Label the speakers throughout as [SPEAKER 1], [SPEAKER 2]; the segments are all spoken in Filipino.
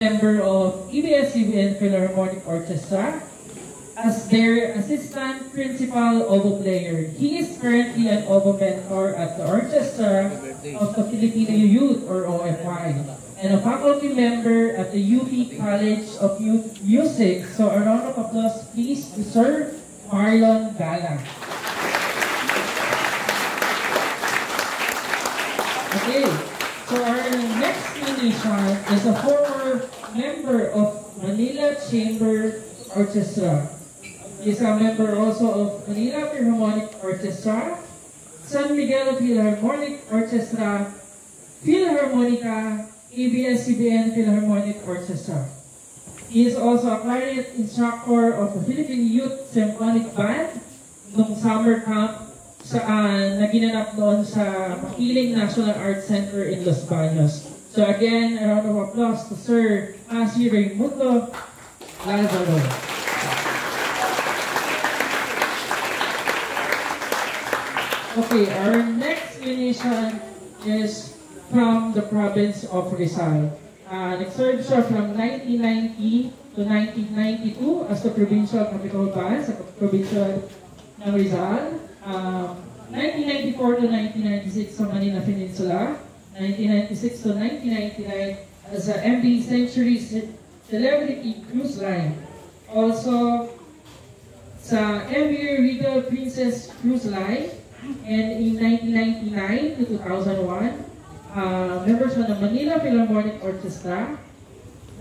[SPEAKER 1] member of ABS-CBN Philharmonic Orchestra as their assistant principal oboe player. He is currently an oboe mentor at the Orchestra of the Filipino Youth, or OFI, and a faculty member at the UP College of Music. So a round of applause please to Sir Marlon Gala. Okay, so our next musician is a former member of Manila Chamber Orchestra. He is a member also of Manila Philharmonic Orchestra, San Miguel Philharmonic Orchestra, Philharmonica, ABS-CBN Philharmonic Orchestra. He is also a clarinet instructor of the Philippine Youth Symphonic Band nung summer camp na ginanap noon sa Makiling National Arts Center in Los Baños. So again, a round of applause to Sir Asi Raimundo Lazaro. Okay, our next musician is from the province of Rizal. Nag-serve siya from 1990 to 1992 as the provincial capital band sa provincial ng Rizal. 1994 to 1996 sa Manila Peninsula. 1996 to 1999 as a MB Century Celebrity Cruise Line. Also sa MB Regal Princess Cruise Line. And in 1999 to 2001, members of the Manila Philharmonic Orchestra.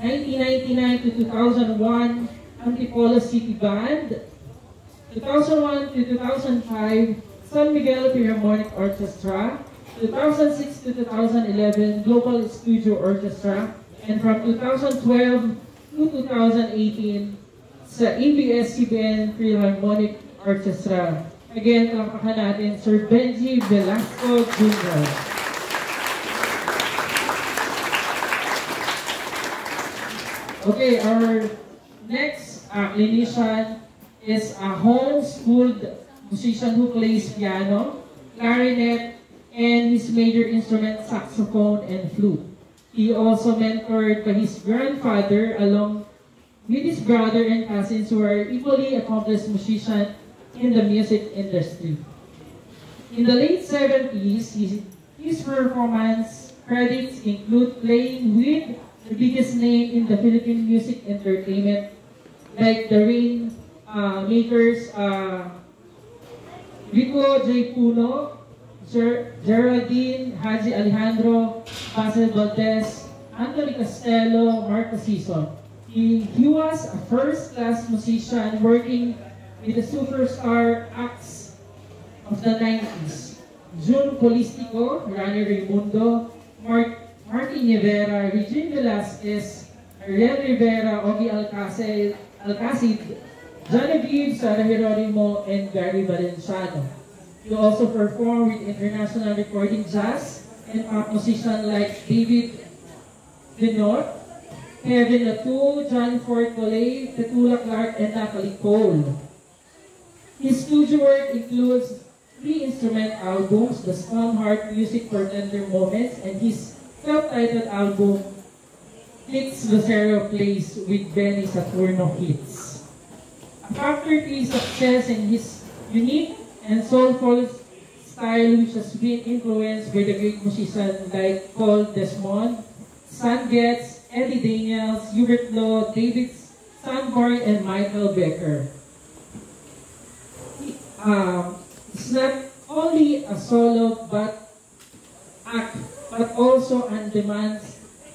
[SPEAKER 1] 1999 to 2001, Antipolo City Band. 2001 to 2005, San Miguel Philharmonic Orchestra. 2006 to 2011, Global Studio Orchestra. And from 2012 to 2018, sa ABS-CBN Philharmonic Orchestra. Again, talampakan natin, Sir Benji Velasco Jr. Okay, our next clinician is a homeschooled musician who plays piano, clarinet, and his major instrument, saxophone and flute. He also mentored by his grandfather along with his brother and cousins who are equally accomplished musicians in the music industry. In the late 70s, his performance credits include playing with the biggest name in the Philippine music entertainment, like the Rainmakers, Rico J. Puno, Geraldine, Haji Alejandro, Basil Valdez, Anthony Castello, Mark Casison. He was a first-class musician working with the superstar acts of the 90s. June Polistico, Rani Raimundo, Martin Rivera, Regine Velasquez, Ariel Rivera, Ogie Alcacid, Genevieve, Sara Geronimo, and Gary Valenciano. He also performed with international recording jazz and pop musicians like David Vinod, Kevin Latour, John Ford Collet, Petula Clark, and Natalie Cole. His studio work includes 3 instrument albums, The Stone Heart Music for Tender Moments, and his self-titled album, Hits Lucero Plays with Benny Saturno Hits. A factor to his success in his unique and soulful style, which has been influenced by the great musicians like Paul Desmond, Stan Getz, Eddie Daniels, Hubert Law, David Sanborn, and Michael Becker. It's not only a solo act, but also on-demand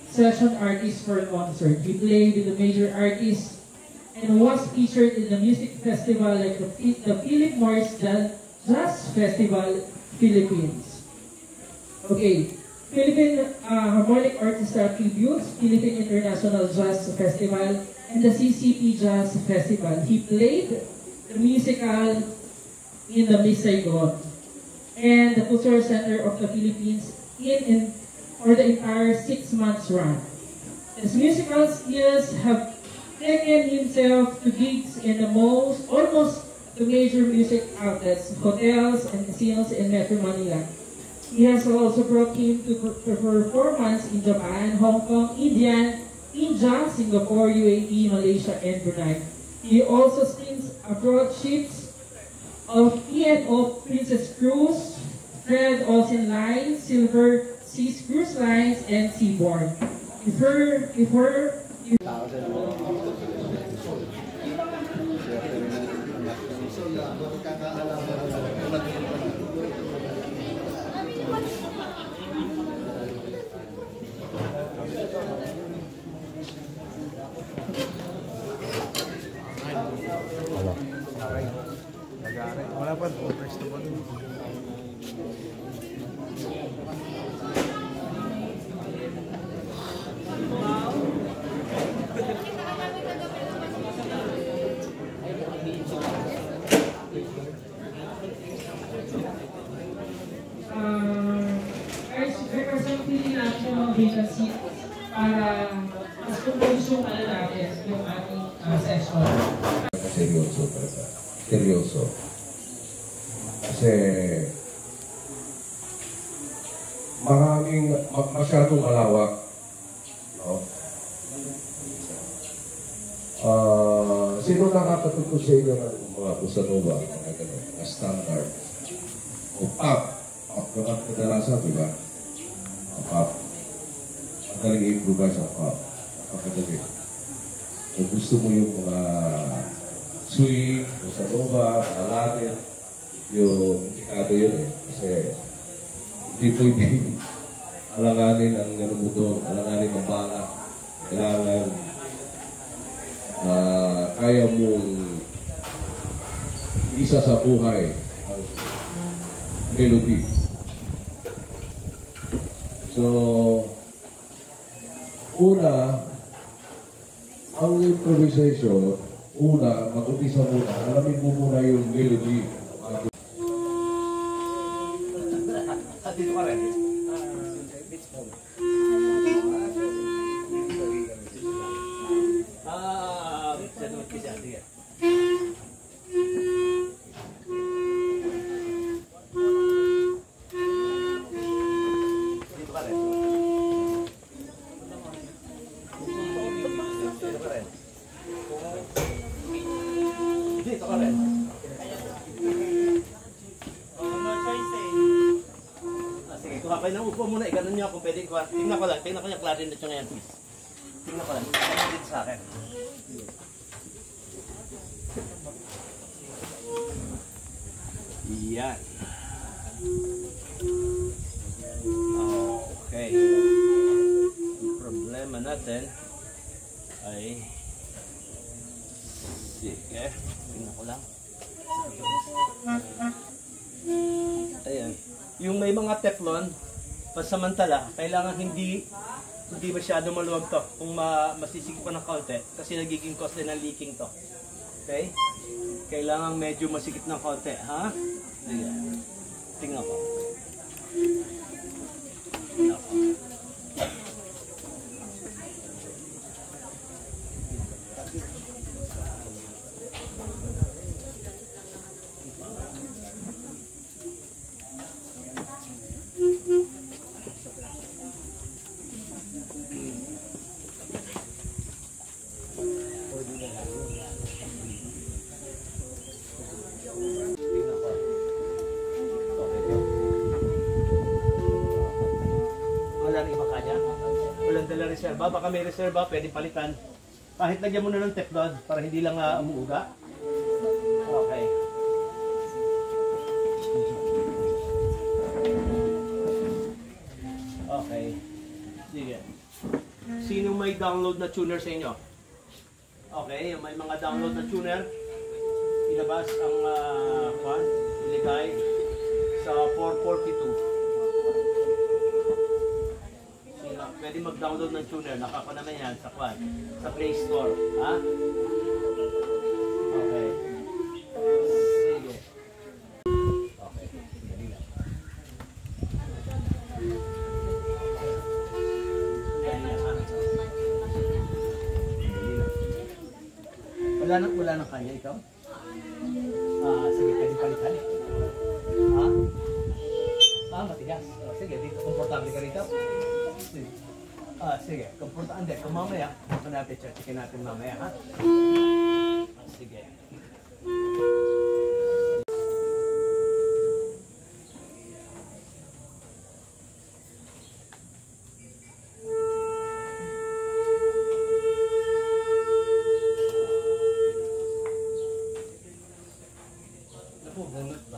[SPEAKER 1] session artist for a concert. He played with the major artists and was featured in the music festival like the Philip Morris Jazz Festival, Philippines. Okay, Philippine Harmonic Orchestra Tributes, Philippine International Jazz Festival, and the CCP Jazz Festival. He played the musical in the Miss Saigon and the Cultural Center of the Philippines for the entire 6 months run. His musical skills have taken himself to gigs in almost the major music outlets, hotels, and casinos in Metro Manila. He has also brought him to performance in Japan, Hong Kong, India, India, Singapore, UAE, Malaysia, and Brunei. He also steams abroad ships of E&O Princess Cruise, Fred Olsen Line, Silver Seas Cruise Lines, and Seabourn.
[SPEAKER 2] Wala pa, press na ba dun?
[SPEAKER 1] Guys, pili natin yung mga vacancy para mas kumulusong natin yung ating session.
[SPEAKER 3] Seryoso talaga. Seryoso. Kasi masyadong malawak. No? Sino nakakatuto sa inyo ng mga Busanova, mga gano'n, na standard? O pop. Pop naman kadalasan, di ba? Pop. Ang galing i-improvise ang pop. Napakadali. Kung gusto mo yung mga swing, Busanova, Aladdin, yung indikado yun eh. Kasi hindi pwede alanganin ang ganun alanganin ang bala. Kailangan kaya mong isa sa buhay ang melody. So, una, ang improvisation, mag-umpisa muna, alamin mo muna yung melody.
[SPEAKER 2] Dito ka rin. Okay na, upo muna, ganun niyo kung pwede. Tingnan ko lang yung clarinet nyo ngayon, please. Tingnan ko lang, tingnan dito sa akin. Yan. Okay. Ang problema natin ay sige, tingnan ko lang. Ayan. Yung may mga teflon, pansamantala, kailangan hindi masyado maluwag to. Kung masisikip pa ng kaunti, kasi nagiging cause din ng leaking to. Okay? Kailangan medyo masikip ng kaunti, ha? Ayan. Tingnan ko. Tingnan ko. Reserva, baka may reserva, pwede palitan. Kahit lagyan mo na ng teflon para hindi lang umuuga. Okay. Okay. Sige. Sino may download na tuner sa inyo? Okay, may mga download na tuner. Ilabas ang iligay sa 442. Pwede mag-download ng tuner, nakaka naman yan sa Play Store, ha? Okay. Sige. Okay. Wala nang kanya ikaw? Sige, pwede palitan. Ha? Matigas. Sige, dito, komportable ka rito. Sige. Sige. Komportante. Kung mamaya, kung natin, checkin natin mamaya, ha? Sige. Bunot ba?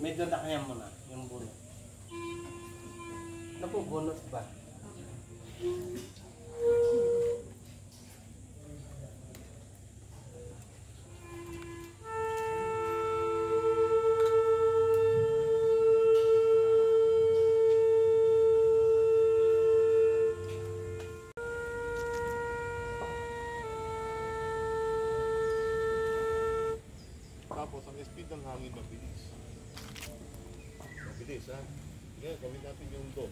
[SPEAKER 2] Medyo nakaya mo na yung bunot. Naku, bunot ba?
[SPEAKER 4] Tapos ang speed ng hangin mabilis. Mabilis ha. Sige, gawin natin yung do.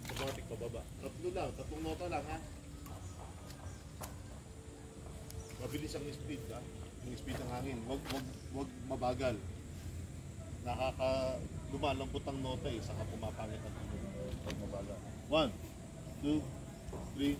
[SPEAKER 4] Automatic pababa. Tatlo lang, tatlong nota lang ha. Mabilis ang speed ha. Yung speed ng hangin. Wag mabagal. Lumalambot ang nota eh. Saka pumapangit ang tunog. Wag mabagal. 1, 2, 3.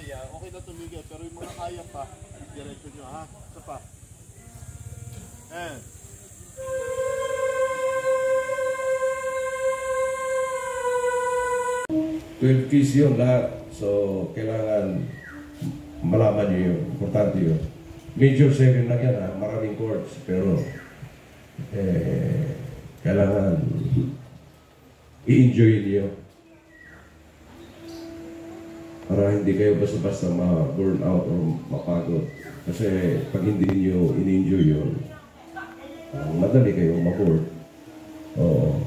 [SPEAKER 4] Okay na tumigil, pero yung mga kaya pa, diretso nyo ha. Isa pa. And
[SPEAKER 3] 12 keys yun lahat. So, kailangan malaman nyo yun. Importante yun. Major 7 lang yan ha. Maraming chords. Pero, kailangan i-enjoy niyo. Para hindi kayo basta-basta ma-burn out or mapagod. Kasi pag hindi niyo in-enjoy yun, madali kayo ma-bored. Oo.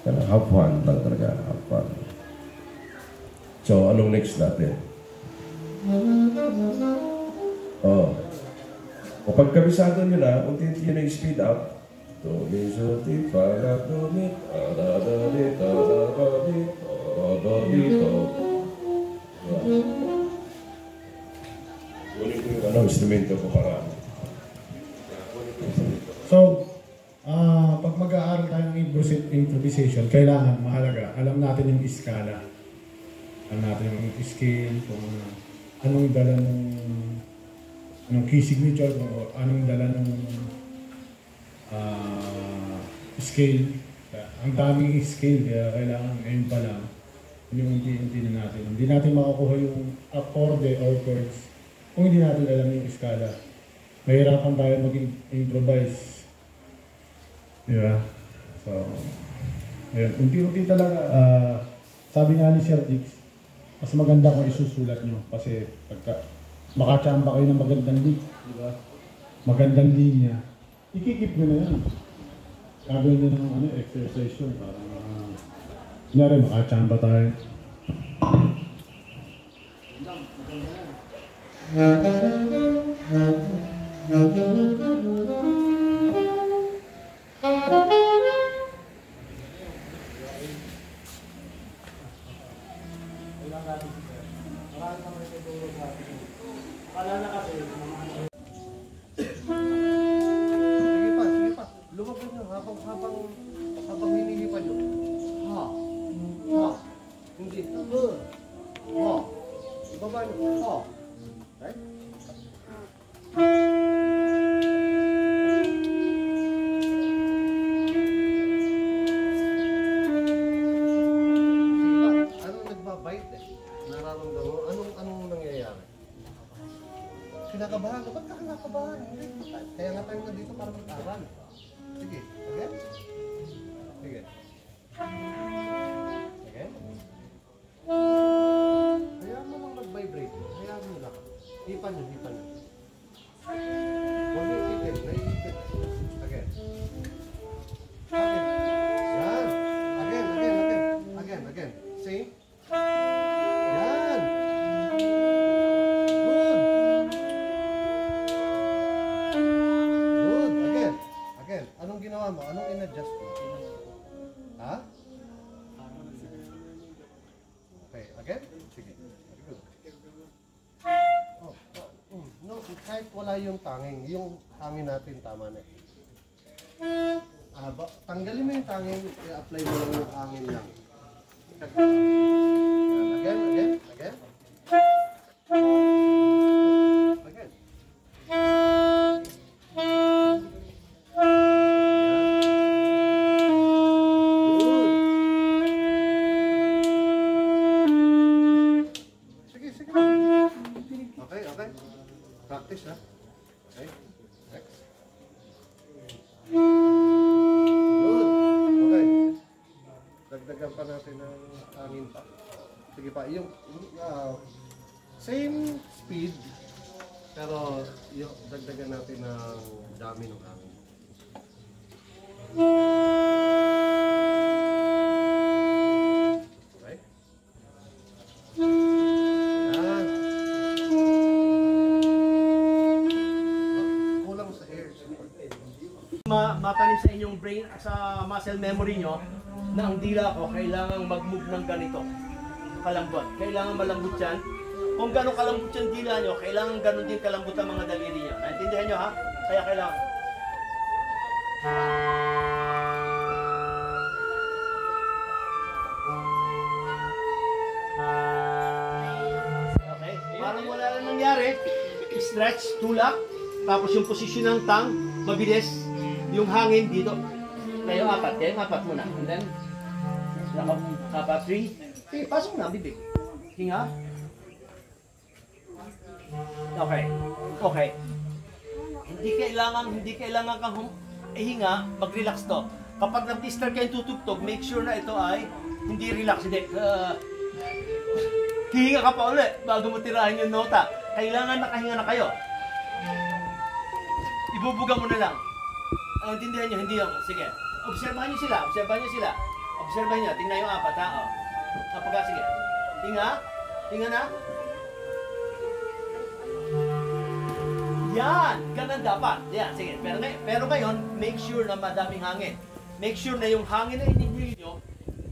[SPEAKER 3] Have fun lang talaga. Have fun. So, anong next natin? O pag kabisado nyo na, unti-unti nyo na speed up. Tumisulti para tumit, adadadit, adadadit, adadadito. Kunin ko yung instrumento ko para.
[SPEAKER 5] So, pag mag-aaral tayo ng improvisation, kailangan mahalaga, alam natin yung iskala. Alam natin yung scale, kung anong dala ng anong key signature, o anong dala ng scale. Ang daming scale, kaya kailangan ngayon pa lang, yung unti-unti na natin. Hindi natin makakuha yung acorde or chords kung hindi natin alam yung iskala. Mahirapan tayo mag-improvise. Diba? So, ayun, unti-unti talaga. Sabi nga ni Sir Dix, mas maganda kung isusulat nyo kasi pagka makachamba kayo ng magandang beat, di ba? Magandang linya, ikikip nyo na yan. Gagawin nyo ng exercise yun para kunyari makachamba tayo.
[SPEAKER 4] sige pa. Lumabas nyo habang hinihipad nyo. Ha. Hindi. Ha. Ibaba nyo. Ha. Right? Kinakabahan ka? Ba't ka kinakabahan? Kaya nga tayo nandito para mag-aral. Sige.
[SPEAKER 6] Again. Hayaan mo lang mag-vibrate. Hayaan mo lang. Hipan nyo, hipan nyo. Huwag nyo ipitin. Naiipit. Again. Again. Yan. Again, again, again. Again, again. Same. Yan. Good. Good. Again. Again. Anong ginawa mo? Anong in-adjust mo? Ha? Okay. Again? Sige. Very good. No, kahit wala yung tanging. Yung hangin natin, tama na. Tanggalin mo yung tanging, i-apply mo lang yung hangin lang. Again, again, again. Again. Sige, sige. Okay, okay. Practice, ha? Okay. Next. Good. Okay. Dagdagan pa natin ng hangin pa. Sige pa, yung same speed, pero yung dagdagan natin ng dami ng hangin. Okay? Yan. Kulang sa air.
[SPEAKER 2] Matanim sa inyong brain, sa muscle memory nyo, na ang dila ko kailangan mag-move ng ganito. Kalambot. Kailangan malambot yan. Kung gano'ng kalambot yung dila nyo, kailangan gano'n din kalambot ang mga daliri nyo. Naintindihan nyo ha? Kaya kailangan. Okay? Parang wala na nangyari. Stretch, tulak. Tapos yung posisyon ng tongue, mabilis. Yung hangin dito. Kayo apat. Kayo apat muna. And then, apat, 3. Sige, pasok na ang bibig. Hinga. Okay. Okay. Hindi kailangan kang hinga, mag-relax to. Kapag nag-start kayo tutugtog, make sure na ito ay hindi relax. Hindi. Hihinga ka pa ulit bago mo tirahin yung nota. Kailangan nakahinga na kayo. Ibubuga mo na lang. Ang intindihan nyo, hindi yung, sige. Obserbahan nyo sila, obserbahan nyo sila. Obserbahan nyo, tingnan yung apat ha. Kapag sige. Hinga. Hinga na. Yan! Ganun dapat. Yan, sige. Pero ngayon, make sure na madaming hangin. Make sure na yung hangin na inihil nyo,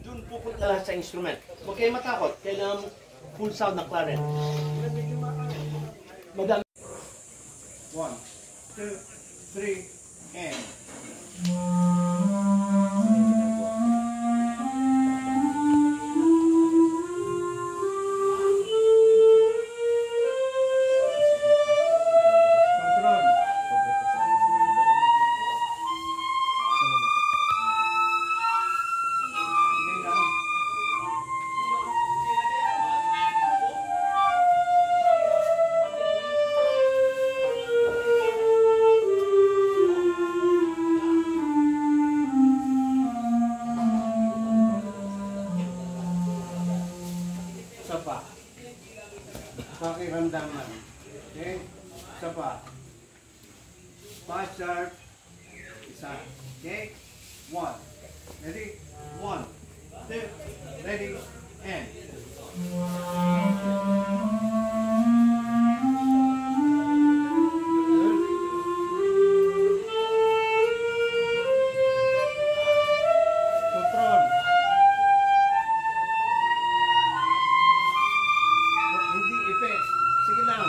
[SPEAKER 2] dun pupunta lahat sa instrument. Huwag kayo matakot. Kailangan full sound ng clarinet. Madami. 1, 2, 3, and... Pakiramdaman. Okay? Isa pa. 5 sharp. Isa. Okay? 1. Ready? 1, 2, ready, and. Control. Hindi effect. Sige lang.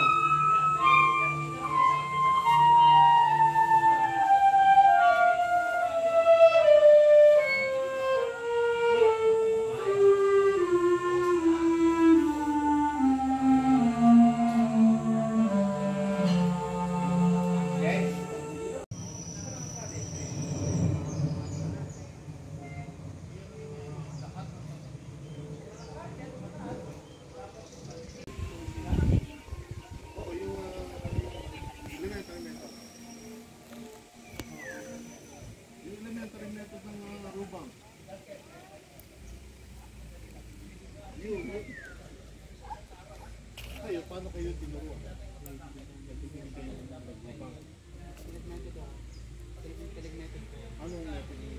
[SPEAKER 4] Anong natin yung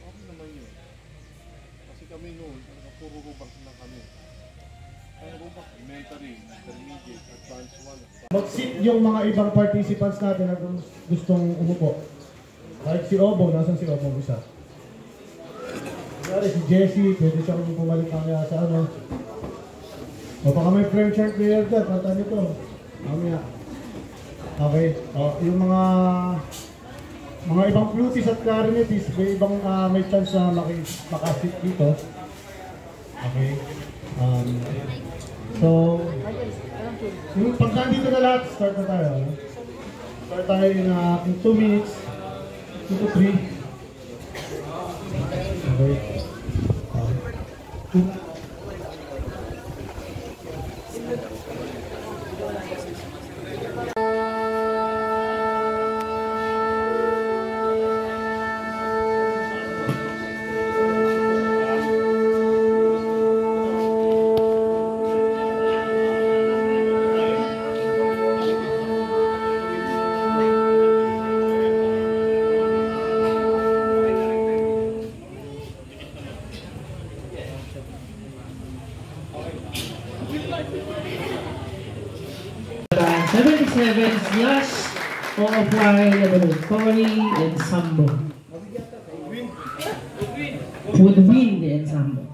[SPEAKER 4] okay naman yun. Kasi kami noon, puro rubak na kami. Ang rubak, elementary, intermediate, advanced 1.
[SPEAKER 5] Mag-sit yung mga ibang participants natin na gustong umupo. Kahit si Obo, nasan si Obo isa? Kaya si Jessie, pwede siyang bumalik kaya sa ano. O baka may frame chart player dyan, pata nyo to. Mamaya. Okay, yung mga ibang fluties at clarinetists, may ibang may chance na makasit dito. Okay. So, pag nandito na lahat, start na tayo. Start tayo in 2 minutes, 2 to 3. Okay.
[SPEAKER 1] Slash O-Fly Tori Ensemble. Woodwind Ensemble.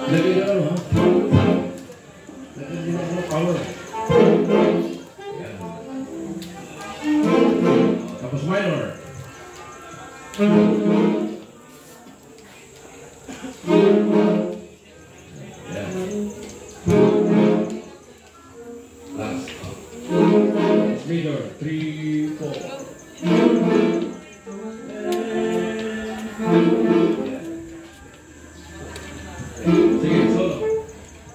[SPEAKER 3] Lagay na lang, ha? Lagay din ako ng power. Yan. Tapos minor. Yan. Last. Major, 3, 4. Sige, solo.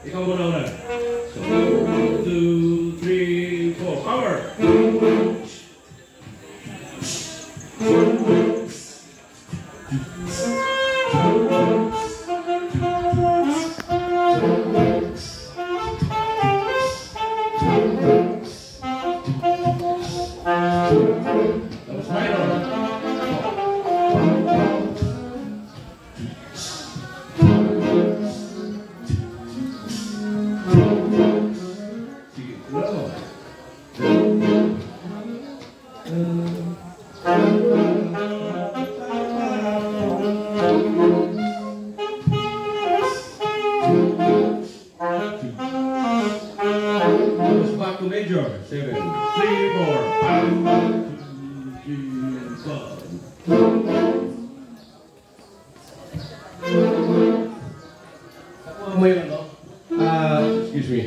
[SPEAKER 3] Ikaw muna una. So, 1, 2, 3, 4. Power! Tapos minor. Sige, bravo. Goes back to major. 7, 3, 4, 5, 2, 3, 4. Ako mo yun, no? Excuse me.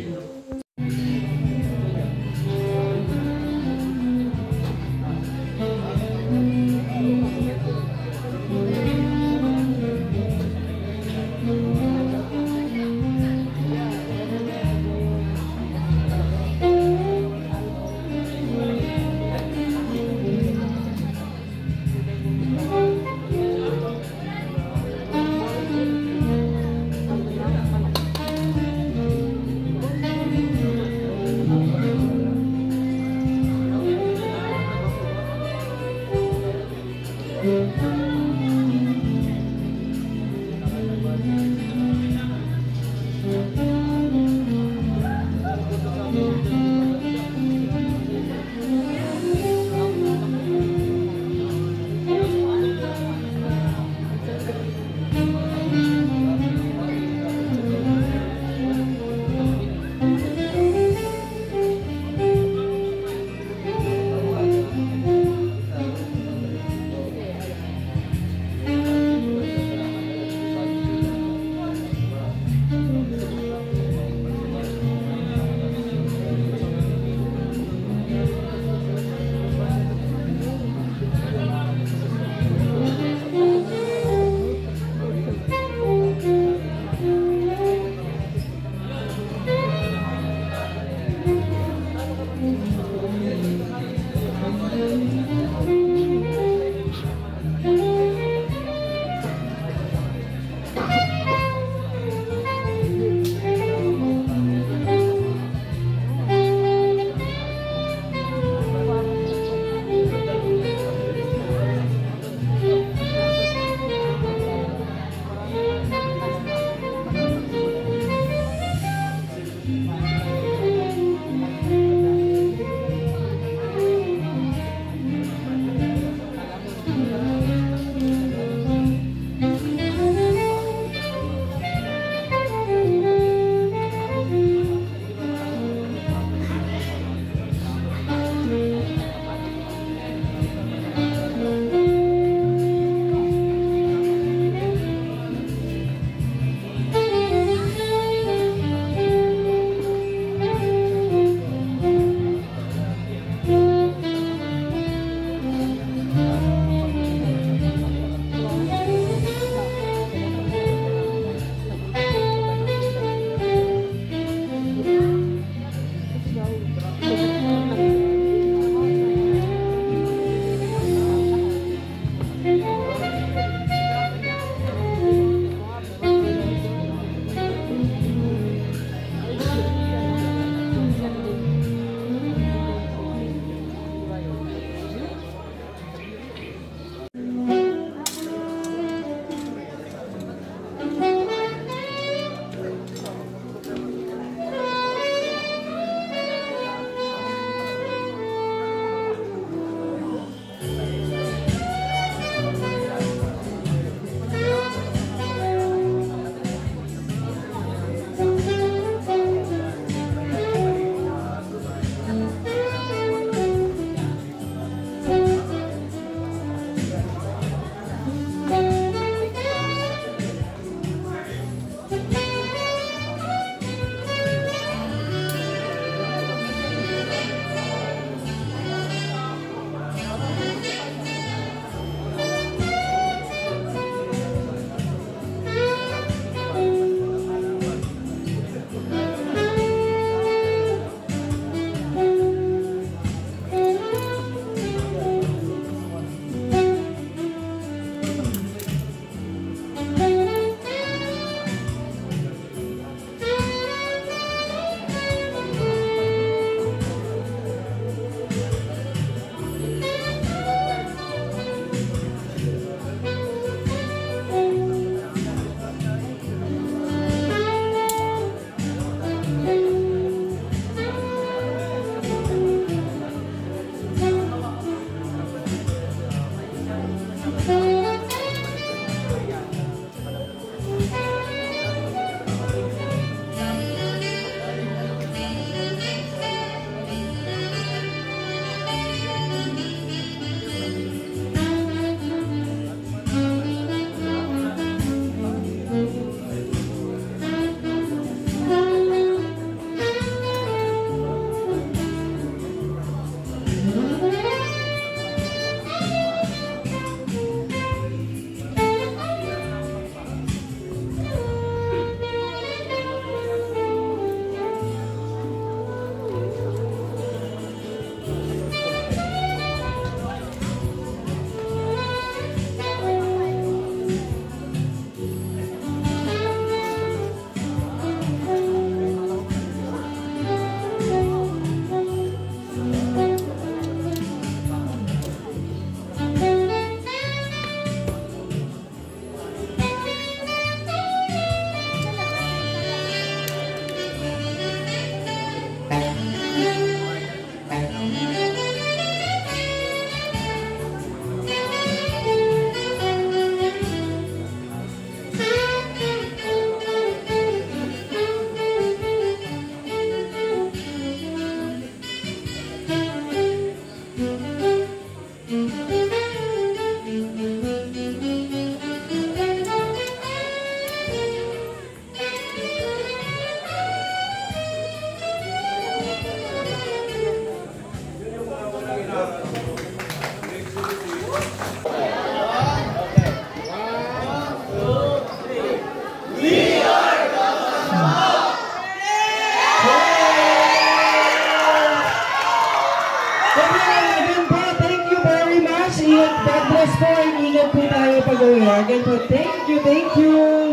[SPEAKER 1] much. God bless po. Ingat po tayo pag-uwi. Again po, thank you, thank you.